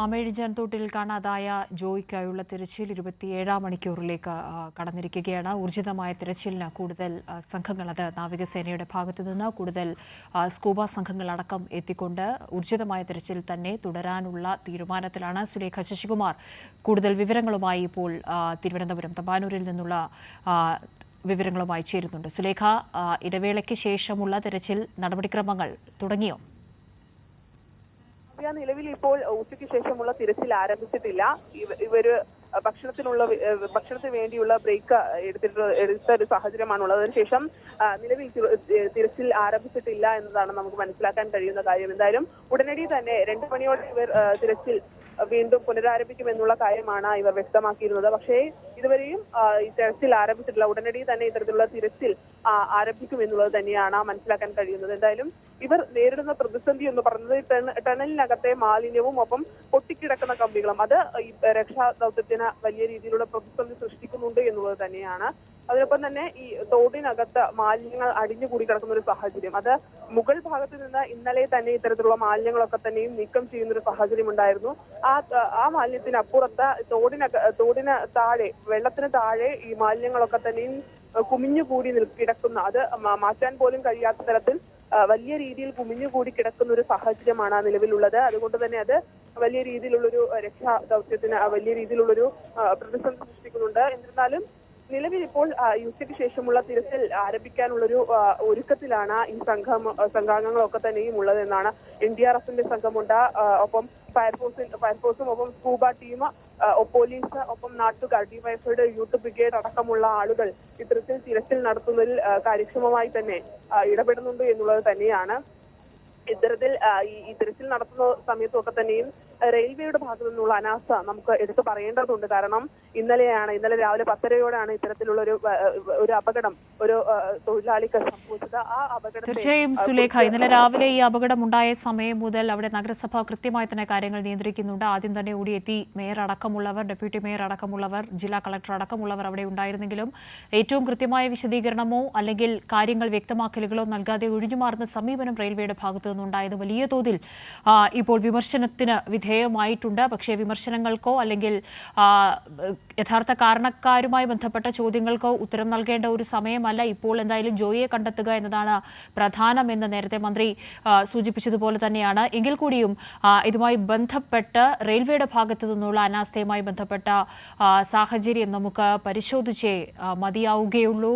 ആമേഴിഞ്ചാൻതോട്ടിൽ കാണാതായ ജോയ്ക്കായുള്ള തിരച്ചിൽ 27-ാം മണിക്കൂറിലേക്ക് കടന്നിരിക്കുകയാണ്. ഊർജിതമായ തിരച്ചിലിന് കൂടുതൽ സംഘങ്ങൾ, അത് നാവികസേനയുടെ ഭാഗത്തു നിന്ന് കൂടുതൽ സ്കൂബ സംഘങ്ങളടക്കം എത്തിക്കൊണ്ട് ഊർജിതമായ തിരച്ചിൽ തന്നെ തുടരാനുള്ള തീരുമാനത്തിലാണ്. സുലേഖ ശശികുമാർ കൂടുതൽ വിവരങ്ങളുമായി ഇപ്പോൾ തിരുവനന്തപുരം തമ്പാനൂരിൽ നിന്നുള്ള വിവരങ്ങളുമായി ചേരുന്നുണ്ട്. സുലേഖ, ഇടവേളയ്ക്ക് ശേഷമുള്ള തിരച്ചിൽ നടപടിക്രമങ്ങൾ തുടങ്ങിയോ? നിലവിൽ ഇപ്പോൾ ഉച്ചയ്ക്ക് ശേഷമുള്ള തിരച്ചിൽ ആരംഭിച്ചിട്ടില്ല. ഇവര് ഭക്ഷണത്തിന് വേണ്ടിയുള്ള ബ്രേക്ക് എടുത്ത ഒരു സാഹചര്യമാണുള്ളത്. അതിനുശേഷം നിലവിൽ തിരച്ചിൽ ആരംഭിച്ചിട്ടില്ല എന്നതാണ് നമുക്ക് മനസ്സിലാക്കാൻ കഴിയുന്ന കാര്യം. എന്തായാലും ഉടനടി തന്നെ 2 മണിയോടെ ഇവർ തിരച്ചിൽ വീണ്ടും പുനരാരംഭിക്കുമെന്നുള്ള കാര്യമാണ് ഇവർ വ്യക്തമാക്കിയിരുന്നത്. പക്ഷേ ഇതുവരെയും ഈ തിരച്ചിൽ ആരംഭിച്ചിട്ടില്ല. ഉടനടി തന്നെ ഇത്തരത്തിലുള്ള തിരച്ചിൽ ആരംഭിക്കുമെന്നുള്ളത് തന്നെയാണ് മനസ്സിലാക്കാൻ കഴിയുന്നത്. എന്തായാലും ഇവർ നേരിടുന്ന പ്രതിസന്ധി എന്ന് പറയുന്നത് ടണലിനകത്തെ മാലിന്യവും ഒപ്പം പൊട്ടിക്കിടക്കുന്ന കമ്പികളും, അത് ഈ രക്ഷാ ദൗത്യത്തിന് വലിയ രീതിയിലുള്ള പ്രതിസന്ധി സൃഷ്ടിക്കുന്നുണ്ട് എന്നുള്ളത് തന്നെയാണ്. അതിനൊപ്പം തന്നെ ഈ തോടിനകത്ത് മാലിന്യങ്ങൾ അടിഞ്ഞുകൂടി കിടക്കുന്ന ഒരു സാഹചര്യം, അത് മുകൾ ഭാഗത്ത് നിന്ന് ഇന്നലെ തന്നെ ഇത്തരത്തിലുള്ള മാലിന്യങ്ങളൊക്കെ തന്നെയും നീക്കം ചെയ്യുന്ന ഒരു സാഹചര്യം ഉണ്ടായിരുന്നു. ആ മാലിന്യത്തിനപ്പുറത്ത് തോടിന് താഴെ, വെള്ളത്തിന് താഴെ ഈ മാലിന്യങ്ങളൊക്കെ തന്നെയും കുമിഞ്ഞുകൂടി കിടക്കുന്ന, അത് മാറ്റാൻ പോലും കഴിയാത്ത തരത്തിൽ വലിയ രീതിയിൽ കുമിഞ്ഞുകൂടി കിടക്കുന്ന ഒരു സാഹചര്യമാണ് നിലവിലുള്ളത്. അതുകൊണ്ട് തന്നെ അത് വലിയ രീതിയിലുള്ളൊരു രക്ഷാ ദൗത്യത്തിന് വലിയ രീതിയിലുള്ളൊരു പ്രതിസന്ധി സൃഷ്ടിക്കുന്നുണ്ട്. എന്നിരുന്നാലും നിലവിൽ ഇപ്പോൾ ഉച്ചയ്ക്ക് ശേഷമുള്ള തിരച്ചിൽ ആരംഭിക്കാനുള്ളൊരു ഒരുക്കത്തിലാണ് ഈ സംഘാംഗങ്ങളൊക്കെ തന്നെയും ഉള്ളത് എന്നാണ്. NDRFന്റെ സംഘമുണ്ട്, ഒപ്പം ഫയർഫോഴ്സും ഒപ്പം സ്കൂബ ടീം, പോലീസ്, ഒപ്പം നാട്ടുകാർ, ഡിവൈഎഫ്ഐയുടെ യൂത്ത് ബ്രിഗേഡ് അടക്കമുള്ള ആളുകൾ ഇത്തരത്തിൽ തിരച്ചിൽ നടത്തുന്നതിൽ കാര്യക്ഷമമായി തന്നെ ഇടപെടുന്നുണ്ട് എന്നുള്ളത് തന്നെയാണ്. ഇത്തരത്തിൽ ഈ തിരച്ചിൽ നടത്തുന്ന സമയത്തൊക്കെ തന്നെയും റെയിൽവേയുടെ ഭാഗത്തു നിന്നുള്ള അനാസ്ഥ നമുക്ക് എടുത്തു പറയേണ്ടതുണ്ട്. കാരണം ഇന്നലെ രാവിലെ 10:30-യോടെയാണ് ഇത്തരത്തിലുള്ള ഒരു അപകടം ഒരു തൊഴിലാളിക്ക് സംഭവിച്ചത്. ആ അപകടം തീർച്ചയായും സുലേഖ, ഇന്നലെ രാവിലെ ഈ അപകടം ഉണ്ടായ സമയം മുതൽ അവിടെ നഗരസഭ കൃത്യമായി തന്നെ കാര്യങ്ങൾ നിയന്ത്രിക്കുന്നുണ്ട്. ആദ്യം തന്നെ ഓടിയെത്തി മേയർ അടക്കമുള്ളവർ, ഡെപ്യൂട്ടി മേയർ അടക്കമുള്ളവർ, ജില്ലാ കളക്ടർ അടക്കമുള്ളവർ അവിടെ ഉണ്ടായിരുന്നെങ്കിലും ഏറ്റവും കൃത്യമായ വിശദീകരണമോ അല്ലെങ്കിൽ കാര്യങ്ങൾ വ്യക്തമാക്കലുകളോ നൽകാതെ ഒഴിഞ്ഞുമാറുന്ന സമീപനം റെയിൽവേയുടെ ഭാഗത്തു നിന്നുണ്ടായത് വലിയ തോതിൽ ഇപ്പോൾ വിമർശനത്തിന് വിധേയമായിട്ടുണ്ട്. പക്ഷേ വിമർശനങ്ങൾക്കോ അല്ലെങ്കിൽ യഥാർത്ഥ കാരണക്കാരുമായി ബന്ധപ്പെട്ട ചോദ്യങ്ങൾക്കോ ഉത്തരം നൽകേണ്ട ഒരു സമയമല്ല ഇപ്പോൾ. എന്തായാലും ജോയിയെ കണ്ടെത്തുക എന്നതാണ് പ്രധാനമെന്ന് നേരത്തെ മന്ത്രി സൂചിപ്പിച്ചതുപോലെ തന്നെയാണ്. എങ്കിൽ കൂടിയും ഇതുമായി ബന്ധപ്പെട്ട് റെയിൽവേയുടെ ഭാഗത്തു നിന്നുള്ള അനാസ്ഥയുമായി ബന്ധപ്പെട്ട സാഹചര്യം നമുക്ക് പരിശോധിച്ചേ മതിയാവുകയുള്ളൂ.